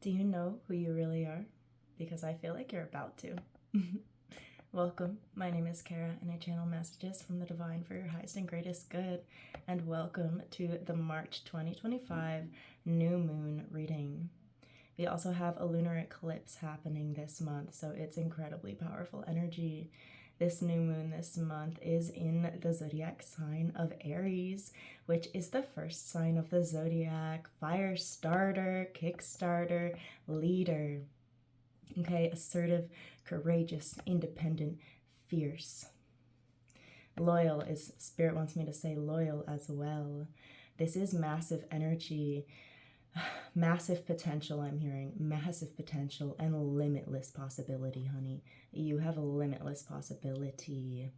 Do you know who you really are? Because I feel like you're about to. Welcome, my name is Kara, and I channel messages from the divine for your highest and greatest good. And welcome to the March 2025 new moon reading. We also have a lunar eclipse happening this month, so it's incredibly powerful energy. This new moon this month is in the zodiac sign of Aries, which is the first sign of the zodiac, fire starter, kickstarter, leader. Okay, assertive, courageous, independent, fierce. Loyal is, Spirit wants me to say loyal as well. This is massive energy. Massive potential, I'm hearing. Massive potential and limitless possibility, honey. You have a limitless possibility.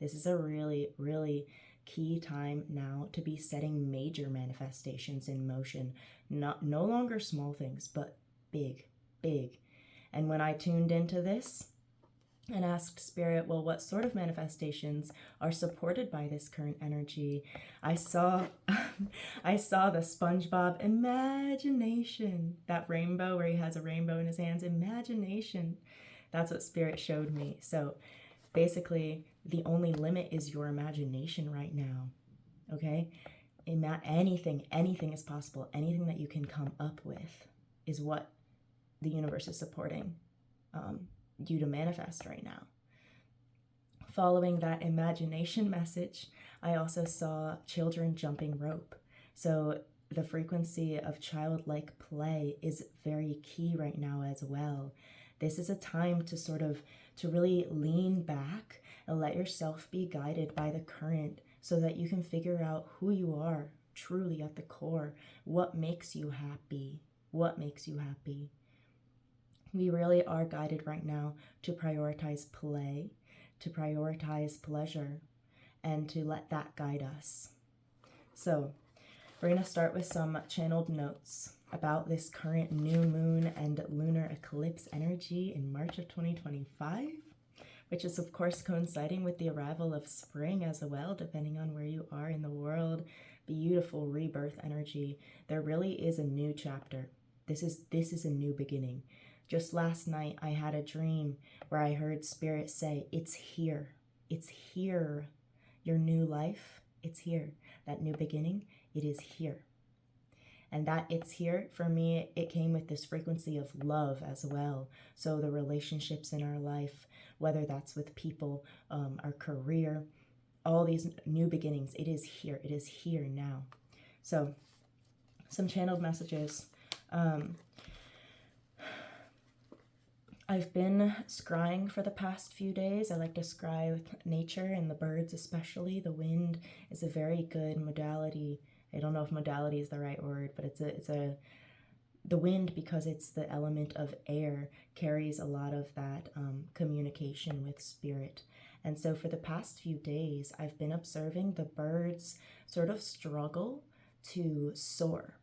This is a really, really key time now to be setting major manifestations in motion. No longer small things, but big, big. And when I tuned into this and asked Spirit, well, what sort of manifestations are supported by this current energy, I saw I saw the SpongeBob imagination, that rainbow where he has a rainbow in his hands. Imagination. That's what Spirit showed me. So basically, the only limit is your imagination right now. Okay? Anything is possible. Anything that you can come up with is what the universe is supporting you to manifest right now. Following that imagination message, I also saw children jumping rope. So the frequency of childlike play is very key right now as well. This is a time to really lean back and let yourself be guided by the current so that you can figure out who you are truly at the core. What makes you happy? What makes you happy? We really are guided right now to prioritize play, to prioritize pleasure, and to let that guide us. So we're going to start with some channeled notes about this current new moon and lunar eclipse energy in March of 2025, which is of course coinciding with the arrival of spring as well, depending on where you are in the world. Beautiful rebirth energy. There really is a new chapter. This is a new beginning. Just last night, I had a dream where I heard Spirit say, it's here. It's here. Your new life, it's here. That new beginning, it is here. And that it's here, for me, it came with this frequency of love as well. So the relationships in our life, whether that's with people, our career, all these new beginnings, it is here. It is here now. So some channeled messages. I've been scrying for the past few days. I like to scry with nature and the birds especially. The wind is a very good modality. I don't know if modality is the right word, but the wind, because it's the element of air, carries a lot of that communication with spirit. And so for the past few days, I've been observing the birds sort of struggle to soar.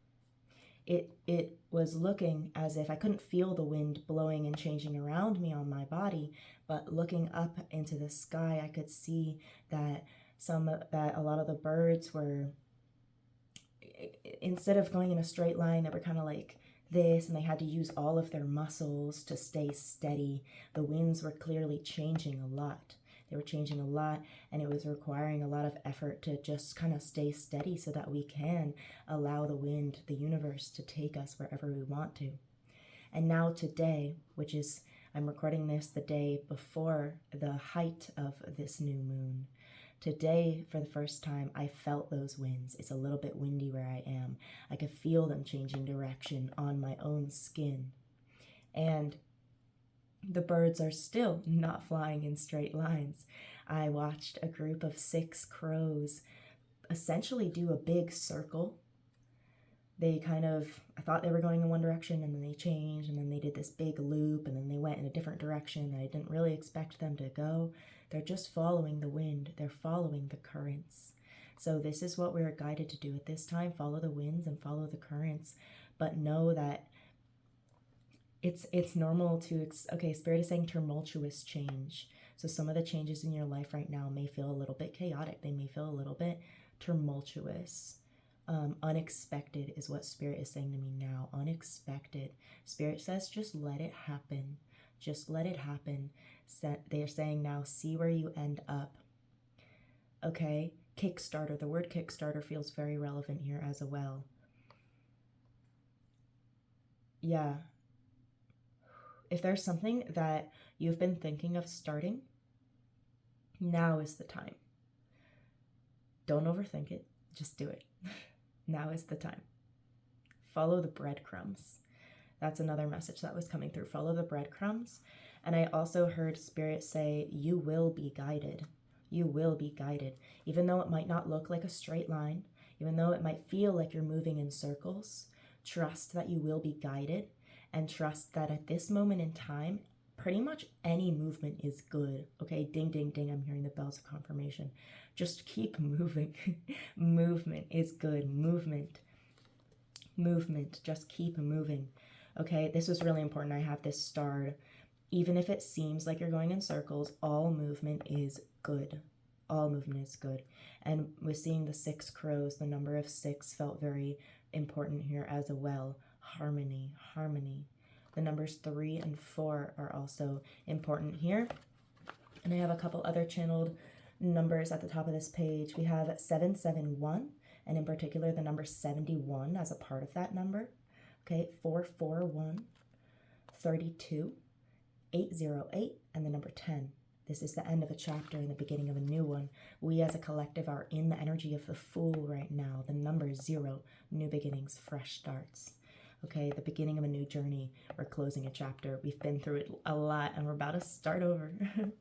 It was looking as if I couldn't feel the wind blowing and changing around me on my body, but looking up into the sky, I could see that a lot of the birds were, instead of going in a straight line, they were kind of like this, and they had to use all of their muscles to stay steady. The winds were clearly changing a lot. They were changing a lot, and it was requiring a lot of effort to just kind of stay steady so that we can allow the wind, the universe, to take us wherever we want to. And now today, which is, I'm recording this the day before the height of this new moon. Today, for the first time, I felt those winds. It's a little bit windy where I am. I could feel them changing direction on my own skin. And the birds are still not flying in straight lines. I watched a group of 6 crows essentially do a big circle. I thought they were going in one direction, and then they changed, and then they did this big loop, and then they went in a different direction that I didn't really expect them to go. They're just following the wind. They're following the currents. So this is what we're guided to do at this time. Follow the winds and follow the currents, but know that it's normal to, okay, Spirit is saying tumultuous change. So some of the changes in your life right now may feel a little bit chaotic. They may feel a little bit tumultuous. Unexpected is what Spirit is saying to me now. Unexpected. Spirit says just let it happen. Just let it happen. They're saying now, see where you end up. Okay? Kickstarter. The word Kickstarter feels very relevant here as well. Yeah. If there's something that you've been thinking of starting, now is the time. Don't overthink it. Just do it. Now is the time. Follow the breadcrumbs. That's another message that was coming through. Follow the breadcrumbs. And I also heard Spirit say, you will be guided. You will be guided. Even though it might not look like a straight line, even though it might feel like you're moving in circles, trust that you will be guided, and trust that at this moment in time, pretty much any movement is good. Okay, ding, ding, ding. I'm hearing the bells of confirmation. Just keep moving. Movement is good. Movement. Just keep moving. Okay, this was really important. I have this starred. Even if it seems like you're going in circles, all movement is good. All movement is good. And with seeing the 6 crows, the number of 6 felt very important here as well. Harmony. The numbers 3 and 4 are also important here. And I have a couple other channeled numbers at the top of this page. We have 771, and in particular the number 71 as a part of that number. Okay, 441, 32, 808, and the number 10. This is the end of a chapter and the beginning of a new one. We as a collective are in the energy of the Fool right now. The number 0, new beginnings, fresh starts. Okay, the beginning of a new journey. We're closing a chapter. We've been through it a lot, and we're about to start over. We're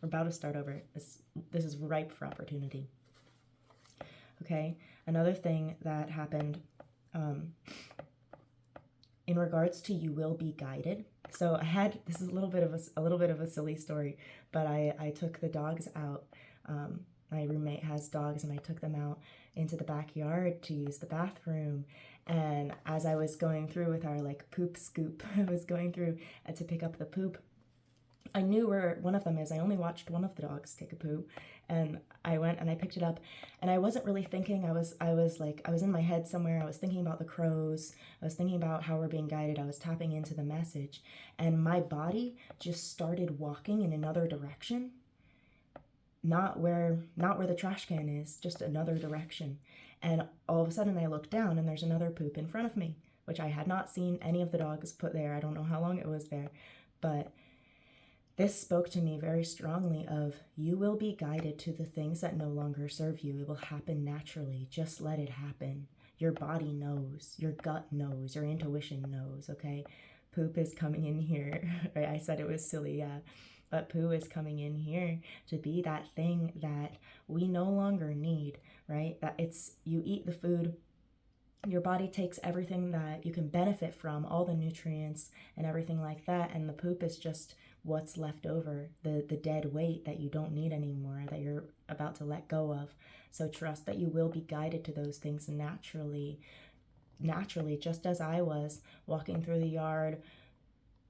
about to start over. This is ripe for opportunity. Okay, another thing that happened in regards to you will be guided. So I had, this is a little bit of a silly story, but I took the dogs out. My roommate has dogs, and I took them out into the backyard to use the bathroom. And as I was going through with our like poop scoop, I was going through to pick up the poop. I knew where one of them is. I only watched one of the dogs take a poo, and I went and I picked it up, and I wasn't really thinking. I was in my head somewhere. I was thinking about the crows. I was thinking about how we're being guided. I was tapping into the message, and my body just started walking in another direction. Not where the trash can is, just another direction. And all of a sudden I look down, and there's another poop in front of me, which I had not seen any of the dogs put there. I don't know how long it was there, but this spoke to me very strongly of you will be guided to the things that no longer serve you. It will happen naturally. Just let it happen. Your body knows, your gut knows, your intuition knows, okay? Poop is coming in here, right? I said it was silly, yeah. But poo is coming in here to be that thing that we no longer need, right? That it's, you eat the food, your body takes everything that you can benefit from, all the nutrients and everything like that, and the poop is just what's left over, the dead weight that you don't need anymore, that you're about to let go of. So trust that you will be guided to those things naturally, just as I was walking through the yard,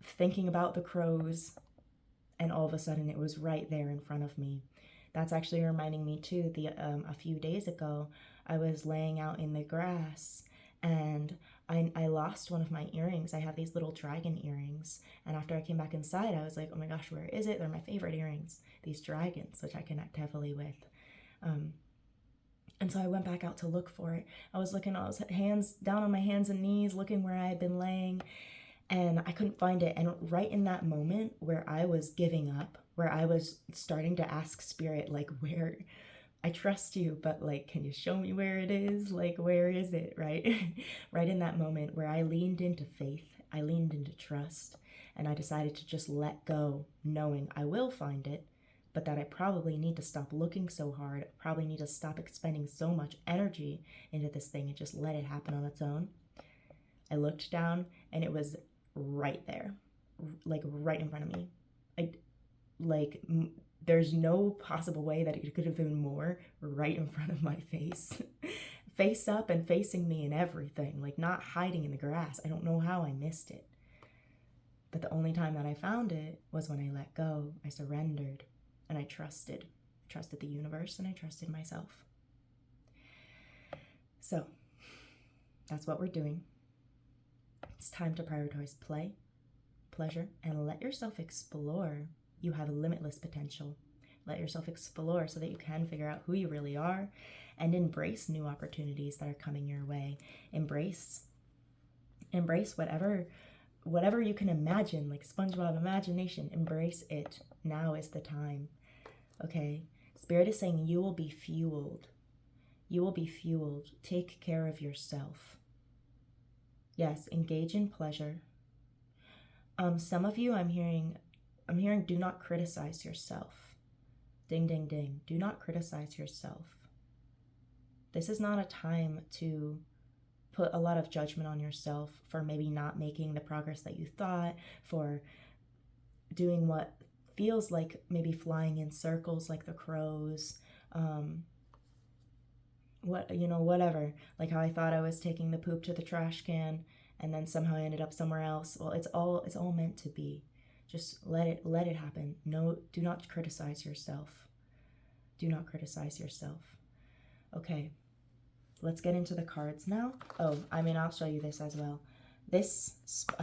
thinking about the crows, and all of a sudden it was right there in front of me. That's actually reminding me too, a few days ago, I was laying out in the grass, and I lost one of my earrings. I have these little dragon earrings, and after I came back inside, I was like, oh my gosh, where is it? They're my favorite earrings, these dragons, which I connect heavily with. And so I went back out to look for it. I was down on my hands and knees, looking where I had been laying, and I couldn't find it. And right in that moment where I was giving up, where I was starting to ask Spirit, like, where, I trust you, but like, can you show me where it is? Like, where is it, right? Right in that moment where I leaned into faith, I leaned into trust, and I decided to just let go, knowing I will find it, but that I probably need to stop looking so hard, probably need to stop expending so much energy into this thing and just let it happen on its own. I looked down, and it was right there, like right in front of me. There's no possible way that it could have been more right in front of my face. Face up and facing me and everything, like not hiding in the grass. I don't know how I missed it. But the only time that I found it was when I let go. I surrendered, and I trusted. I trusted the universe, and I trusted myself. So That's what we're doing. It's time to prioritize play, pleasure, and let yourself explore. You have limitless potential. Let yourself explore so that you can figure out who you really are and embrace new opportunities that are coming your way. Embrace whatever you can imagine, like SpongeBob imagination. Embrace it. Now is the time. Okay? Spirit is saying you will be fueled. You will be fueled. Take care of yourself. Yes, engage in pleasure. Some of you I'm hearing do not criticize yourself. Ding, ding, ding. Do not criticize yourself. This is not a time to put a lot of judgment on yourself for maybe not making the progress that you thought, for doing what feels like maybe flying in circles like the crows, whatever. Like how I thought I was taking the poop to the trash can and then somehow I ended up somewhere else. Well, it's all meant to be. Just let it happen. No, do not criticize yourself. Do not criticize yourself. Okay. Let's get into the cards now. Oh, I'll show you this as well. The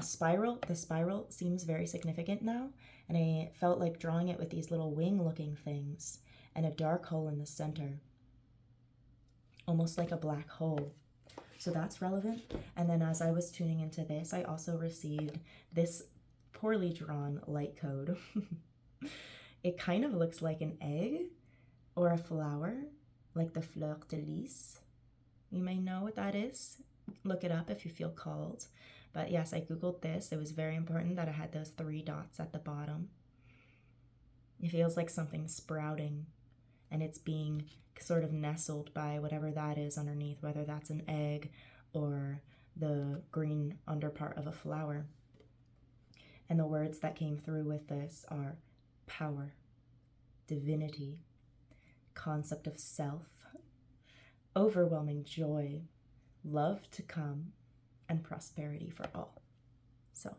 spiral seems very significant now, and I felt like drawing it with these little wing-looking things and a dark hole in the center, almost like a black hole. So that's relevant. And then as I was tuning into this, I also received this poorly drawn light code. It kind of looks like an egg or a flower, like the fleur de lis. You may know what that is. Look it up if you feel called. But yes, I Googled this. It was very important that it had those 3 dots at the bottom. It feels like something sprouting, and it's being sort of nestled by whatever that is underneath, whether that's an egg or the green underpart of a flower. And the words that came through with this are power, divinity, concept of self, overwhelming joy, love to come, and prosperity for all. So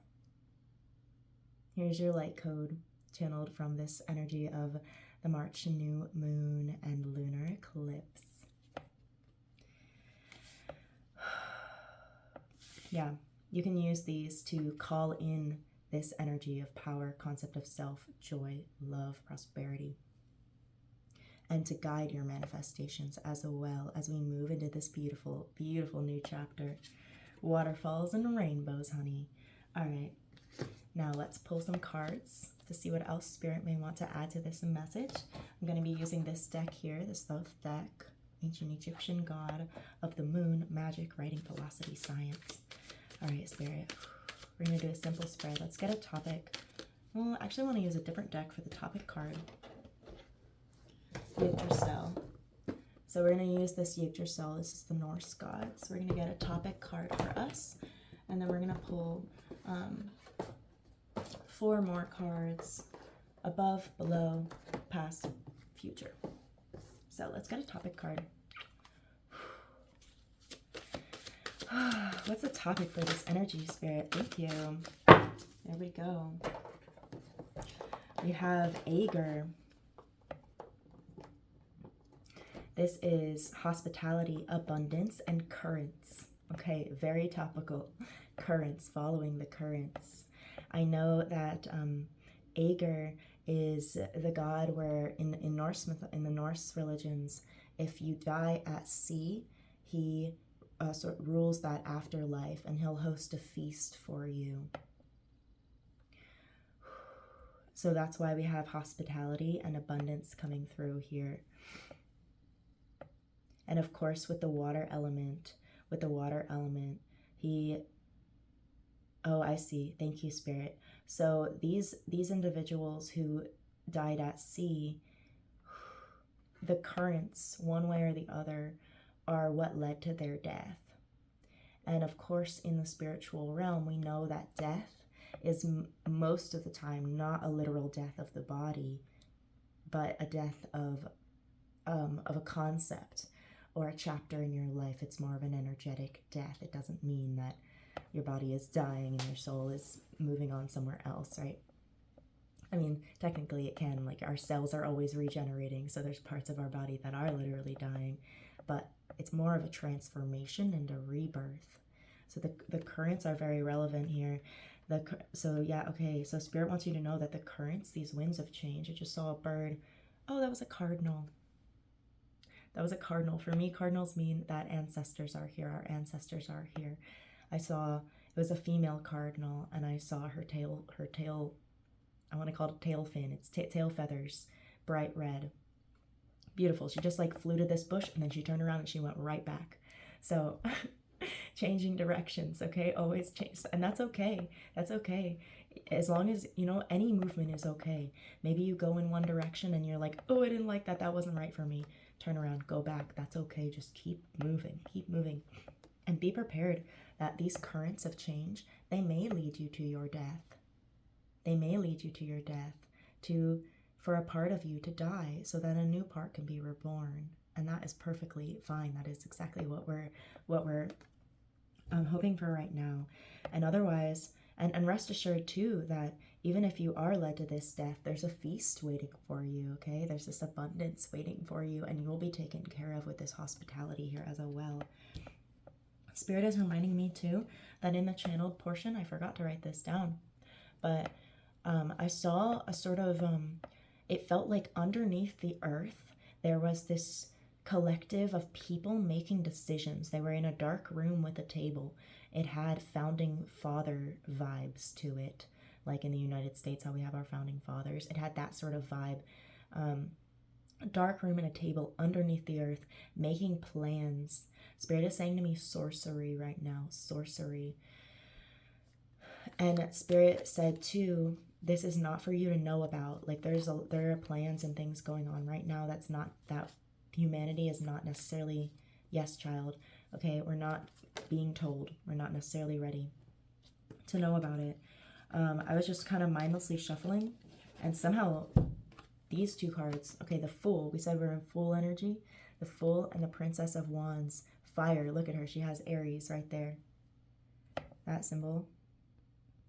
here's your light code channeled from this energy of the March new moon and lunar eclipse. Yeah, you can use these to call in this energy of power, concept of self, joy, love, prosperity, and to guide your manifestations as well as we move into this beautiful, beautiful new chapter. Waterfalls and rainbows, honey. All right, now let's pull some cards to see what else Spirit may want to add to this message. I'm going to be using this deck here, the Thoth deck, ancient Egyptian god of the moon, magic, writing, philosophy, science. All right, Spirit, we're going to do a simple spread. Let's get a topic. Well, I actually want to use a different deck for the topic card. Yggdrasil. So we're going to use this Yggdrasil. This is the Norse god. So we're going to get a topic card for us. And then we're going to pull 4 more cards above, below, past, future. So let's get a topic card. What's the topic for this energy, Spirit? Thank you. There we go. We have Aegir. This is hospitality, abundance, and currents. Okay, very topical. Currents, following the currents. I know that Aegir is the god where in the Norse religions, if you die at sea, he sort of rules that afterlife, and he'll host a feast for you. So that's why we have hospitality and abundance coming through here. And of course, with the water element, oh, I see. Thank you, Spirit. So these individuals who died at sea, the currents, one way or the other, are what led to their death. And of course, in the spiritual realm, we know that death is most of the time not a literal death of the body, but a death of a concept or a chapter in your life. It's more of an energetic death. It doesn't mean that your body is dying and your soul is moving on somewhere else, right? I mean, technically it can, like our cells are always regenerating, so there's parts of our body that are literally dying, but it's more of a transformation and a rebirth. So the currents are very relevant here. So yeah, okay, so Spirit wants you to know that the currents, these winds of change. I just saw a bird. Oh, that was a cardinal. That was a cardinal. For me, cardinals mean that ancestors are here. Our ancestors are here. I saw, it was a female cardinal, and I saw her tail, I want to call it tail fin. It's tail feathers, bright red. Beautiful. She just like flew to this bush, and then she turned around and she went right back. So changing directions, okay? Always change. And that's okay. That's okay. As long as, you know, any movement is okay. Maybe you go in one direction and you're like, oh, I didn't like that. That wasn't right for me. Turn around, go back. That's okay. Just keep moving. Keep moving. And be prepared that these currents of change, they may lead you to your death. They may lead you to your death, for a part of you to die so that a new part can be reborn. And that is perfectly fine. That is exactly what we're hoping for right now. And otherwise, and rest assured too that even if you are led to this death, there's a feast waiting for you, okay? There's this abundance waiting for you, and you will be taken care of with this hospitality here as well. Spirit is reminding me too that in the channeled portion, I forgot to write this down, but I saw a sort of, it felt like underneath the earth, there was this collective of people making decisions. They were in a dark room with a table. It had founding father vibes to it, like in the United States, how we have our founding fathers. It had that sort of vibe. A dark room and a table underneath the earth, making plans. Spirit is saying to me, sorcery right now, sorcery. And Spirit said too, this is not for you to know about. Like there are plans and things going on right now that humanity is not necessarily, yes, child, okay, we're not being told. We're not necessarily ready to know about it. I was just kind of mindlessly shuffling, and somehow these two cards, okay, the Fool, we said we're in Fool energy, the Fool and the Princess of Wands, fire, look at her, she has Aries right there. That symbol,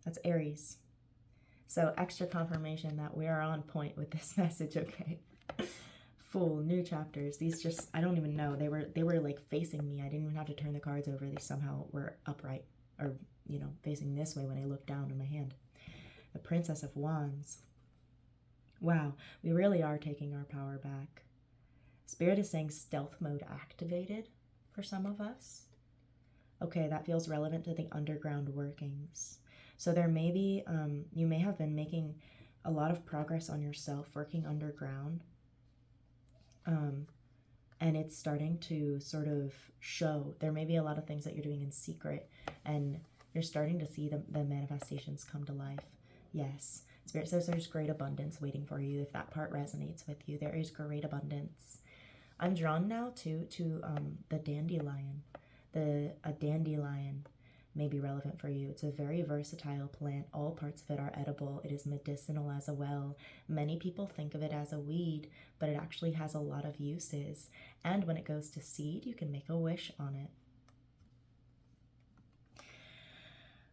that's Aries. So extra confirmation that we are on point with this message, okay? Fool, new chapters. These just, I don't even know. They were like facing me. I didn't even have to turn the cards over. They somehow were upright, or, you know, facing this way when I looked down in my hand. The Princess of Wands. Wow, we really are taking our power back. Spirit is saying stealth mode activated for some of us. Okay, that feels relevant to the underground workings. So there may be, you may have been making a lot of progress on yourself, working underground. And it's starting to sort of show. There may be a lot of things that you're doing in secret, and you're starting to see the manifestations come to life. Yes, Spirit says there's great abundance waiting for you. If that part resonates with you, there is great abundance. I'm drawn now to the dandelion. A dandelion may be relevant for you. It's a very versatile plant. All parts of it are edible. It is medicinal as well. Many people think of it as a weed, but it actually has a lot of uses. And when it goes to seed, you can make a wish on it.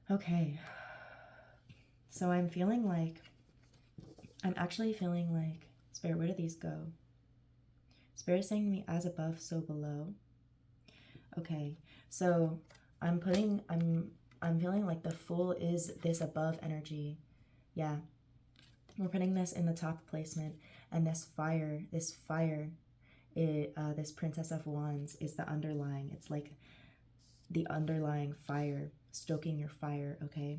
Okay. So I'm actually feeling like, Spirit, where do these go? Spirit is saying to me, as above, so below. Okay, so I'm feeling like the Fool is this above energy. Yeah, we're putting this in the top placement, and this Princess of Wands is the underlying. It's like the underlying fire, stoking your fire, okay?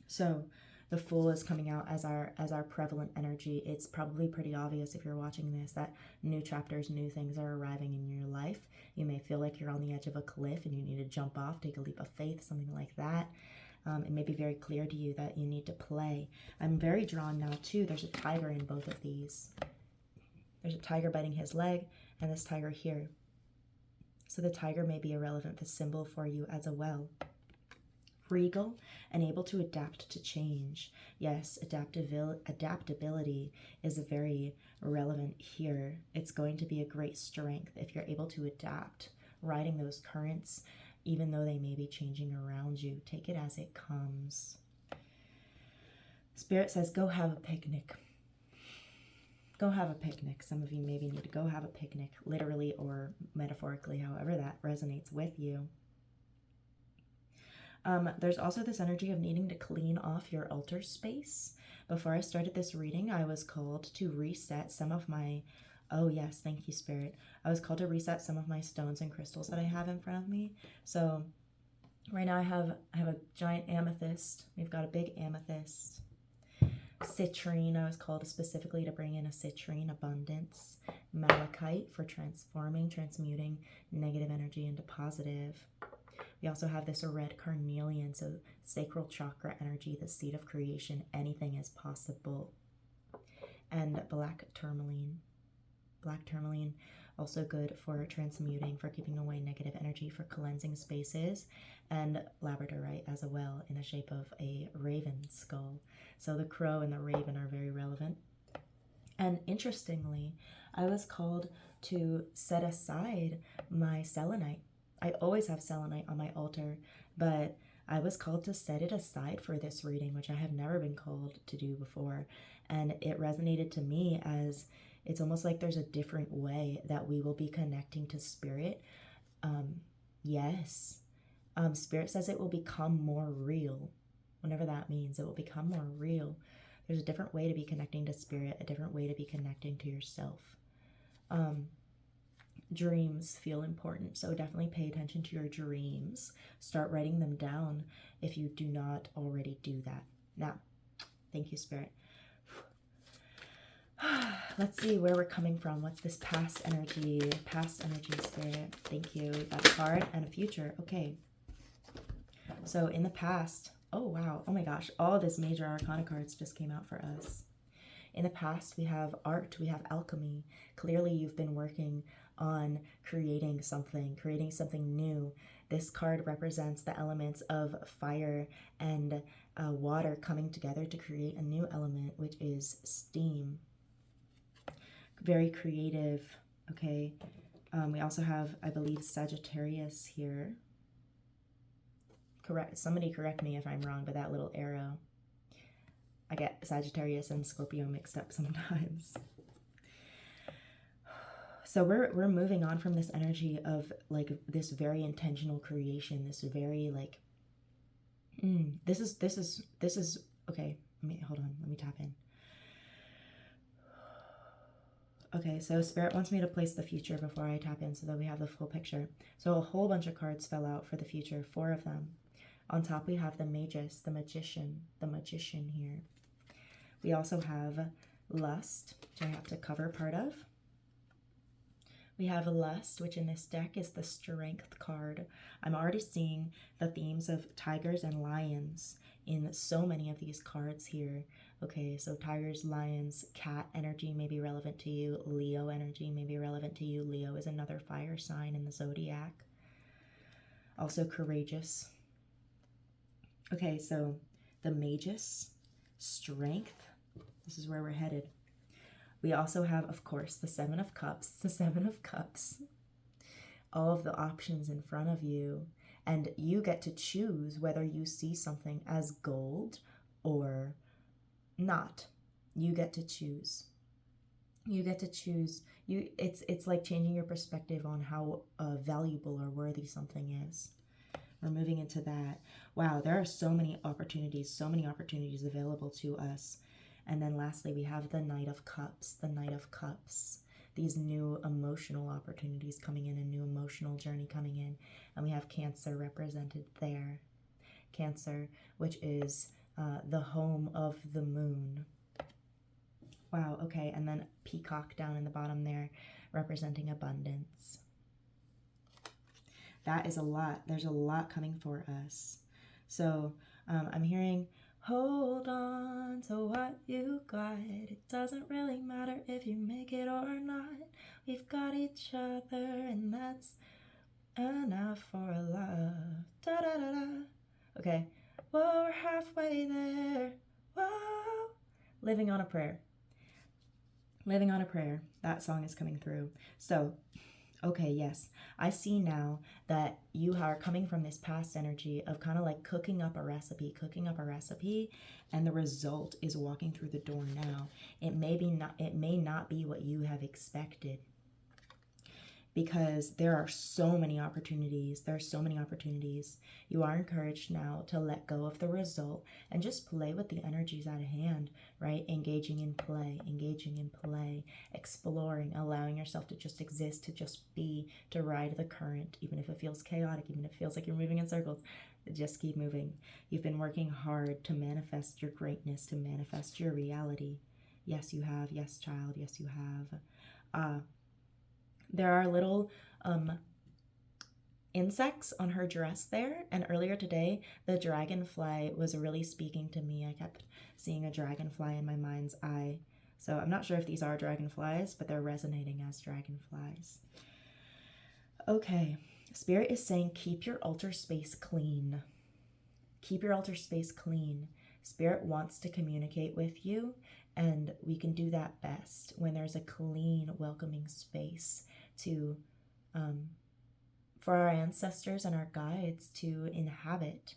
So the Fool is coming out as our prevalent energy. It's probably pretty obvious if you're watching this that new chapters, new things are arriving in your life. You may feel like you're on the edge of a cliff and you need to jump off, take a leap of faith, something like that. It may be very clear to you that you need to play. I'm very drawn now too. There's a tiger in both of these. There's a tiger biting his leg and this tiger here. So the tiger may be a relevant symbol for you as well. Regal and able to adapt to change. Yes, adaptability is very relevant here. It's going to be a great strength if you're able to adapt, riding those currents, even though they may be changing around you. Take it as it comes. Spirit says, go have a picnic. Go have a picnic. Some of you maybe need to go have a picnic, literally or metaphorically, however that resonates with you. There's also this energy of needing to clean off your altar space. Before I started this reading, I was called to reset some of my, oh yes, thank you, Spirit. I was called to reset some of my stones and crystals that I have in front of me. So right now I have a giant amethyst. We've got a big amethyst. Citrine, I was called specifically to bring in a citrine abundance. Malachite for transforming, transmuting negative energy into positive. We also have this red carnelian, so sacral chakra energy, the seed of creation, anything is possible. And black tourmaline. Black tourmaline, also good for transmuting, for keeping away negative energy, for cleansing spaces. And labradorite as well, in the shape of a raven skull. So the crow and the raven are very relevant. And interestingly, I was called to set aside my selenite. I always have selenite on my altar, but I was called to set it aside for this reading, which I have never been called to do before. And it resonated to me as it's almost like there's a different way that we will be connecting to spirit. Yes. Spirit says it will become more real. Whenever that means, it will become more real. There's a different way to be connecting to spirit, a different way to be connecting to yourself. Dreams feel important, so definitely pay attention to your dreams. Start writing them down if you do not already do that. Now, thank you, Spirit. Let's see where we're coming from. What's this past energy? Past energy, Spirit. Thank you. Got a card and a future. Okay. So in the past, oh wow, oh my gosh, all this major arcana cards just came out for us. In the past, we have art, we have alchemy. Clearly, you've been working on creating something new. This card represents the elements of fire and water coming together to create a new element, which is steam. Very creative, okay? We also have, I believe, Sagittarius here. Somebody correct me if I'm wrong, but that little arrow. I get Sagittarius and Scorpio mixed up sometimes. So we're moving on from this energy of like this very intentional creation, this very like this is okay, hold on, let me tap in. Okay, so Spirit wants me to place the future before I tap in so that we have the full picture. So a whole bunch of cards fell out for the future, 4 of them. On top we have the Magus, the magician here. We also have Lust, which I have to cover part of. We have Lust, which in this deck is the Strength card. I'm already seeing the themes of tigers and lions in so many of these cards here. Okay, so tigers, lions, cat energy may be relevant to you. Leo energy may be relevant to you. Leo is another fire sign in the zodiac. Also courageous. Okay, so the Magus, Strength. This is where we're headed. We also have, of course, the 7 of Cups. The 7 of Cups. All of the options in front of you. And you get to choose whether you see something as gold or not. You get to choose. You get to choose. It's like changing your perspective on how valuable or worthy something is. We're moving into that. Wow, there are so many opportunities available to us. And then lastly, we have the Knight of Cups, the Knight of Cups. These new emotional opportunities coming in, a new emotional journey coming in. And we have Cancer represented there. Cancer, which is the home of the moon. Wow, okay. And then Peacock down in the bottom there, representing abundance. That is a lot. There's a lot coming for us. So I'm hearing, hold on to what you got. It doesn't really matter if you make it or not. We've got each other and that's enough for love. Da da da da. Okay. Whoa, we're halfway there. Whoa. Living on a Prayer. Living on a Prayer. That song is coming through. So Okay, yes. I see now that you are coming from this past energy of kind of like cooking up a recipe, and the result is walking through the door now. It may not be what you have expected, because there are so many opportunities. There are so many opportunities. You are encouraged now to let go of the result and just play with the energies at hand, right? Engaging in play, exploring, allowing yourself to just exist, to just be, to ride the current, even if it feels chaotic, even if it feels like you're moving in circles. Just keep moving. You've been working hard to manifest your greatness, to manifest your reality. Yes, you have. Yes, child. Yes, you have. There are little insects on her dress there, and earlier today the dragonfly was really speaking to me. I kept seeing a dragonfly in my mind's eye, so I'm not sure if these are dragonflies, but they're resonating as dragonflies. Okay, Spirit is saying keep your altar space clean. Keep your altar space clean. Spirit wants to communicate with you, and we can do that best when there's a clean, welcoming space to for our ancestors and our guides to inhabit.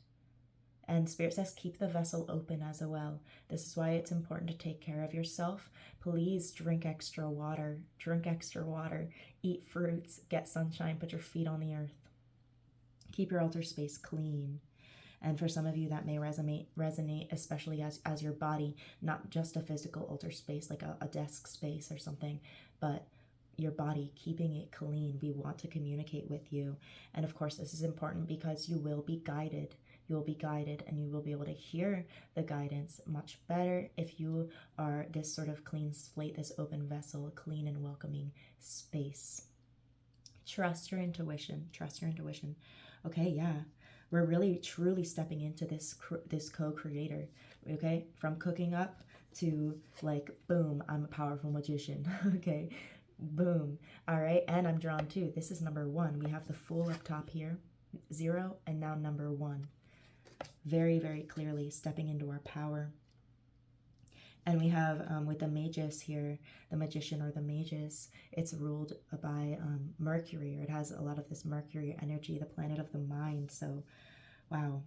And Spirit says keep the vessel open as well. This is why it's important to take care of yourself. Please drink extra water. Eat fruits, get sunshine, put your feet on the earth. Keep your altar space clean. And for some of you, that may resonate, especially as your body, not just a physical altar space like a desk space or something, but your body, keeping it clean. We want to communicate with you. And of course, this is important because you will be guided. You will be guided, and you will be able to hear the guidance much better if you are this sort of clean slate, this open vessel, a clean and welcoming space. Trust your intuition. Trust your intuition. Okay, yeah. We're really truly stepping into this co-creator, okay? From cooking up to like, boom, I'm a powerful magician, okay? Boom. All right, and I'm drawn too. This is number 1. We have the Fool up top here, 0, and now number 1. Very, very clearly stepping into our power. And we have with the Magus here, the Magician or the Magus, it's ruled by Mercury, or it has a lot of this Mercury energy, the planet of the mind. So, wow.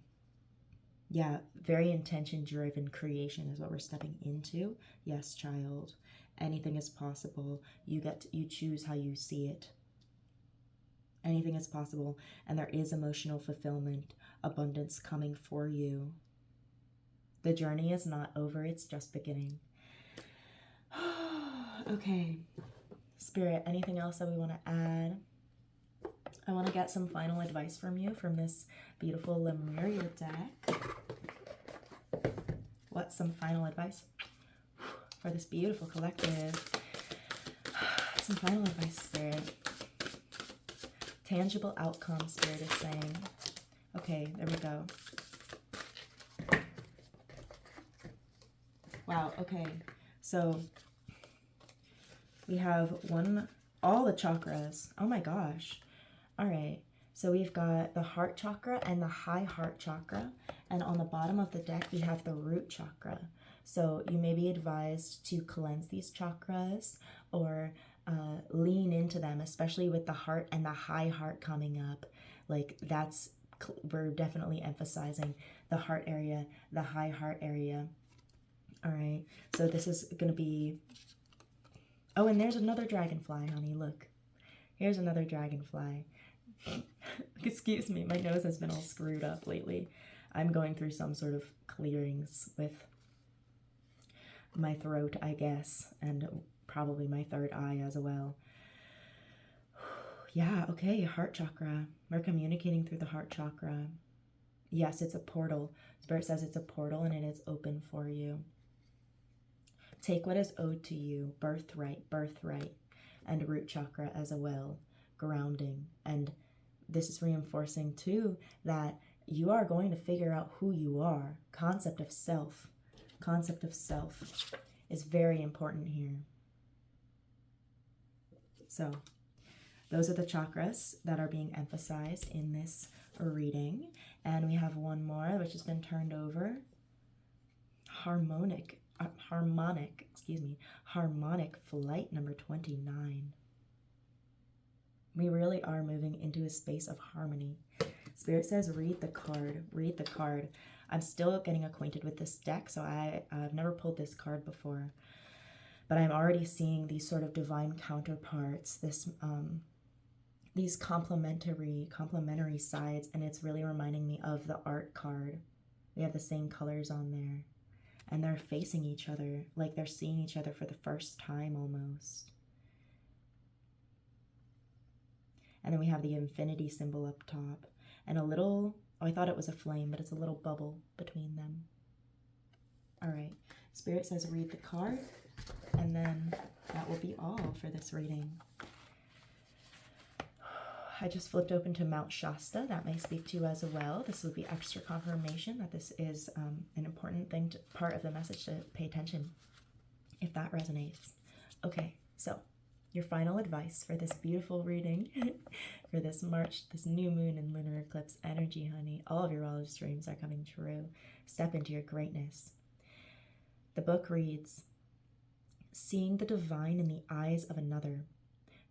Yeah, very intention-driven creation is what we're stepping into. Yes, child. Anything is possible. You choose how you see it. Anything is possible, and there is emotional fulfillment, abundance coming for you. The journey is not over, it's just beginning. Okay, Spirit, anything else that we want to add? I want to get some final advice from you from this beautiful Lemuria deck. What's some final advice for this beautiful collective? Some final advice, Spirit. Tangible outcome, Spirit is saying. Okay, there we go. Wow, okay. So we have all the chakras. Oh my gosh. All right. So we've got the heart chakra and the high heart chakra. And on the bottom of the deck, we have the root chakra. So you may be advised to cleanse these chakras or lean into them, especially with the heart and the high heart coming up. Like we're definitely emphasizing the heart area, the high heart area. All right, so this is going to be... Oh, and there's another dragonfly, honey. Look. Here's another dragonfly. Excuse me, my nose has been all screwed up lately. I'm going through some sort of clearings with my throat, I guess, and probably my third eye as well. Yeah, okay, heart chakra. We're communicating through the heart chakra. Yes, it's a portal. Spirit says it's a portal and it is open for you. Take what is owed to you, birthright, and root chakra as well, grounding. And this is reinforcing too that you are going to figure out who you are. Concept of self is very important here. So those are the chakras that are being emphasized in this reading. And we have one more which has been turned over. Harmonic flight number 29. We really are moving into a space of harmony. Spirit says, read the card. Read the card. I'm still getting acquainted with this deck, so I've never pulled this card before. But I'm already seeing these sort of divine counterparts, these complementary sides, and it's really reminding me of the art card. We have the same colors on there, and they're facing each other, like they're seeing each other for the first time almost. And then we have the infinity symbol up top, and a little, oh, I thought it was a flame, but it's a little bubble between them. All right, Spirit says read the card, and then that will be all for this reading. I just flipped open to Mount Shasta. That may speak to you as well. This would be extra confirmation that this is an important thing, part of the message to pay attention, if that resonates. Okay, so your final advice for this beautiful reading for this March, this new moon and lunar eclipse energy, honey. All of your wildest dreams are coming true. Step into your greatness. The book reads, seeing the divine in the eyes of another,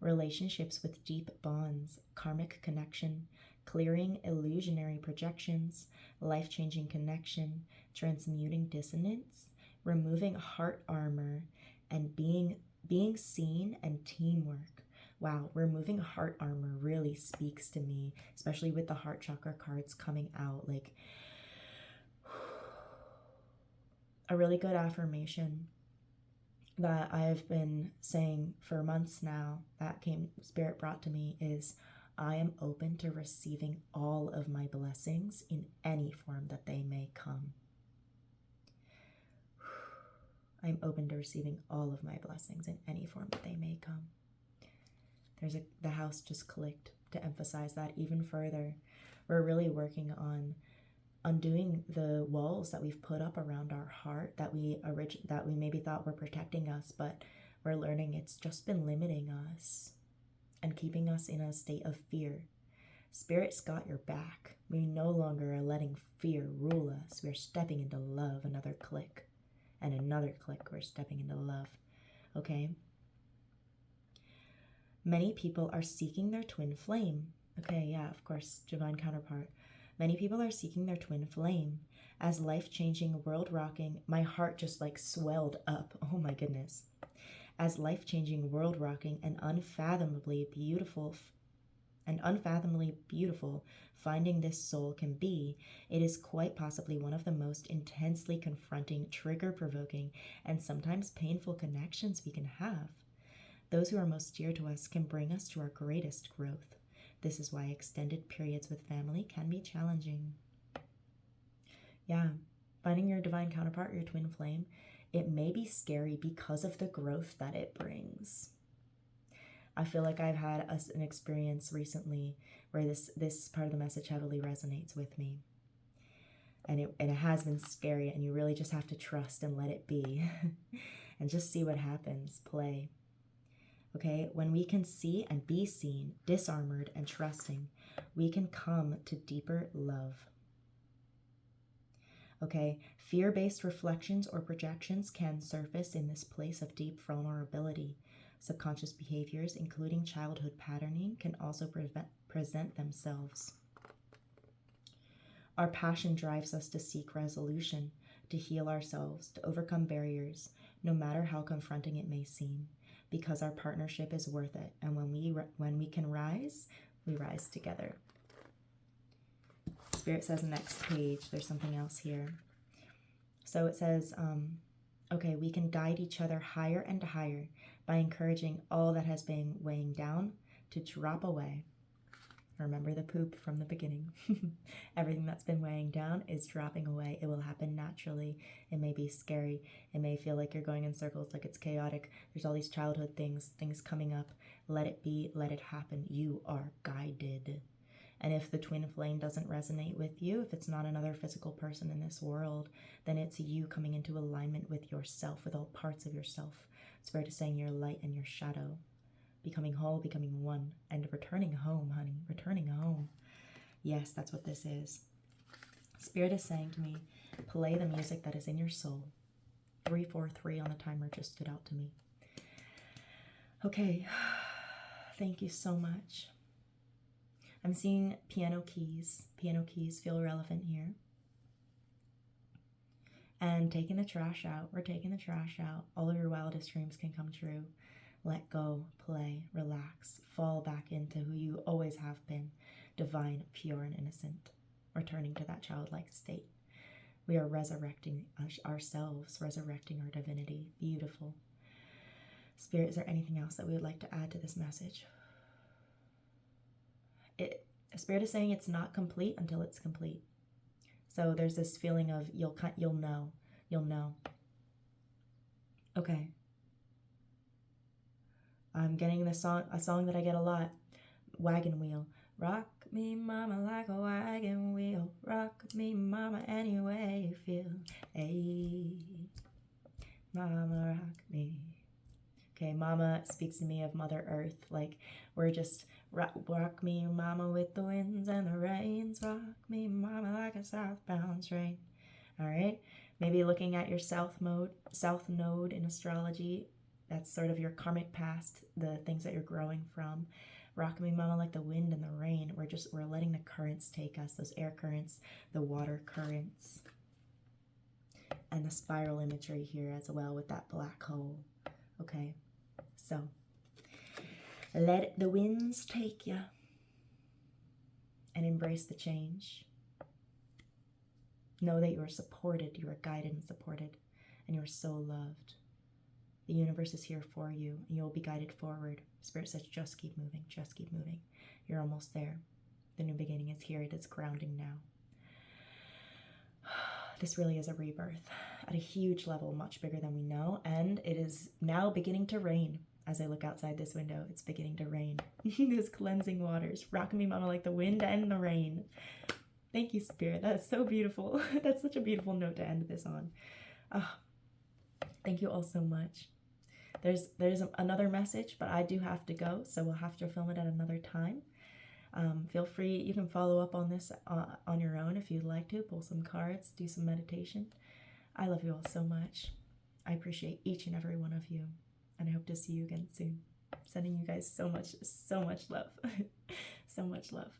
relationships with deep bonds, karmic connection, clearing illusionary projections, life-changing connection, transmuting dissonance, removing heart armor, and being seen and teamwork. Wow, removing heart armor really speaks to me, especially with the heart chakra cards coming out. Like, a really good affirmation that I've been saying for months now, that Spirit brought to me, is I am open to receiving all of my blessings in any form that they may come. I'm open to receiving all of my blessings in any form that they may come. The house just clicked to emphasize that even further. We're really working on undoing the walls that we've put up around our heart that we maybe thought were protecting us, but we're learning it's just been limiting us and keeping us in a state of fear. Spirit's got your back. We no longer are letting fear rule us. We're stepping into love. Another click and another click. We're stepping into love. Okay? Many people are seeking their twin flame. Okay, yeah, of course, divine counterpart. Many people are seeking their twin flame. As life-changing, world-rocking, my heart just like swelled up. Oh my goodness. As life-changing, world-rocking, and unfathomably beautiful finding this soul can be, it is quite possibly one of the most intensely confronting, trigger-provoking, and sometimes painful connections we can have. Those who are most dear to us can bring us to our greatest growth. This is why extended periods with family can be challenging. Yeah, finding your divine counterpart, your twin flame, it may be scary because of the growth that it brings. I feel like I've had an experience recently where this part of the message heavily resonates with me. And it has been scary, and you really just have to trust and let it be. And just see what happens, play. Okay, when we can see and be seen, disarmored and trusting, we can come to deeper love. Okay, fear-based reflections or projections can surface in this place of deep vulnerability. Subconscious behaviors, including childhood patterning, can also present themselves. Our passion drives us to seek resolution, to heal ourselves, to overcome barriers, no matter how confronting it may seem. Because our partnership is worth it, and when we can rise, we rise together. Spirit says next page, there's something else here. So it says, okay, we can guide each other higher and higher by encouraging all that has been weighing down to drop away. Remember the poop from the beginning. Everything that's been weighing down is dropping away. It will happen naturally. It may be scary. It may feel like you're going in circles, like it's chaotic. There's all these childhood things coming up. Let it be. Let it happen. You are guided. And if the twin flame doesn't resonate with you, if it's not another physical person in this world, then it's you coming into alignment with yourself, with all parts of yourself. Spirit is saying your light and your shadow. Becoming whole, becoming one, and returning home, honey, returning home. Yes, that's what this is. Spirit is saying to me, play the music that is in your soul. 343 on the timer just stood out to me. Okay, thank you so much. I'm seeing piano keys. Piano keys feel relevant here. And taking the trash out. We're taking the trash out. All of your wildest dreams can come true. Let go, play, relax, fall back into who you always have been, divine, pure, and innocent, returning to that childlike state. We are resurrecting ourselves, resurrecting our divinity. Beautiful. Spirit, is there anything else that we would like to add to this message? Spirit is saying it's not complete until it's complete. So there's this feeling of you'll know. Okay. I'm getting a song that I get a lot. Wagon wheel. Rock me, mama, like a wagon wheel. Rock me, mama, any way you feel. Hey, mama, rock me. Okay, mama speaks to me of Mother Earth. Like, we're just, rock me, mama, with the winds and the rains. Rock me, mama, like a southbound train. All right? Maybe looking at your south node in astrology. That's sort of your karmic past, the things that you're growing from. Rock me, mama, like the wind and the rain. We're letting the currents take us, those air currents, the water currents. And the spiral imagery here as well with that black hole. Okay, so let the winds take you and embrace the change. Know that you are supported, you are guided and supported, and you are so loved. The universe is here for you, and you'll be guided forward. Spirit says, just keep moving, just keep moving. You're almost there. The new beginning is here. It is grounding now. This really is a rebirth at a huge level, much bigger than we know, and it is now beginning to rain. As I look outside this window, it's beginning to rain. These cleansing waters, rocking me, mama, like the wind and the rain. Thank you, Spirit. That is so beautiful. That's such a beautiful note to end this on. Thank you all so much. There's another message, but I do have to go, so we'll have to film it at another time. Feel free, you can follow up on this on your own if you'd like to, pull some cards, do some meditation. I love you all so much. I appreciate each and every one of you, and I hope to see you again soon. Sending you guys so much love. So much love.